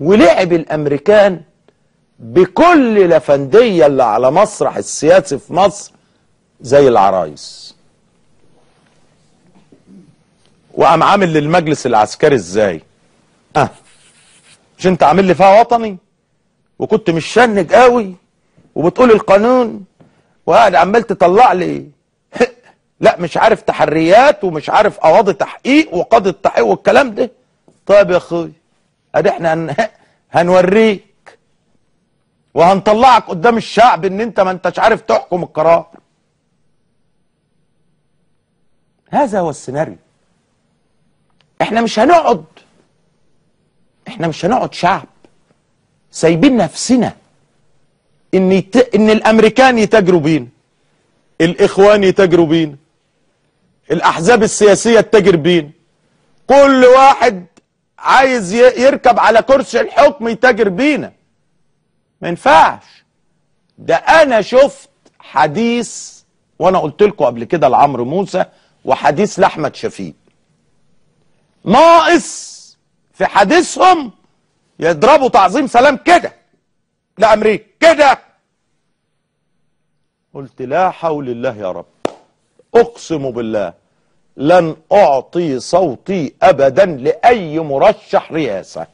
ولعب الامريكان بكل الافنديه اللي على مسرح السياسي في مصر زي العرايس. وقام عامل للمجلس العسكري ازاي؟ مش انت عامل لي فيها وطني وكنت مش شنج قوي وبتقول القانون وقاعد عمال تطلع لي لا مش عارف تحريات ومش عارف قواضي تحقيق وقاضي التحقيق والكلام ده. طيب يا اخوي ادي احنا هنوريك وهنطلعك قدام الشعب ان انت ما انتش عارف تحكم القرار. هذا هو السيناريو. احنا مش هنقعد شعب سايبين نفسنا ان الامريكان يتاجروا بينا، الاخوان يتاجروا بينا، الاحزاب السياسيه تتاجر بينا، كل واحد عايز يركب على كرسي الحكم يتاجر بينا. ما ينفعش. ده انا شفت حديث وانا قلت لكم قبل كده لعمرو موسى وحديث لاحمد شفيق، ناقص في حديثهم يضربوا تعظيم سلام كده لامريكا كده. قلت لا حول الله يا رب، اقسم بالله لن اعطي صوتي ابدا لاي مرشح رئاسه.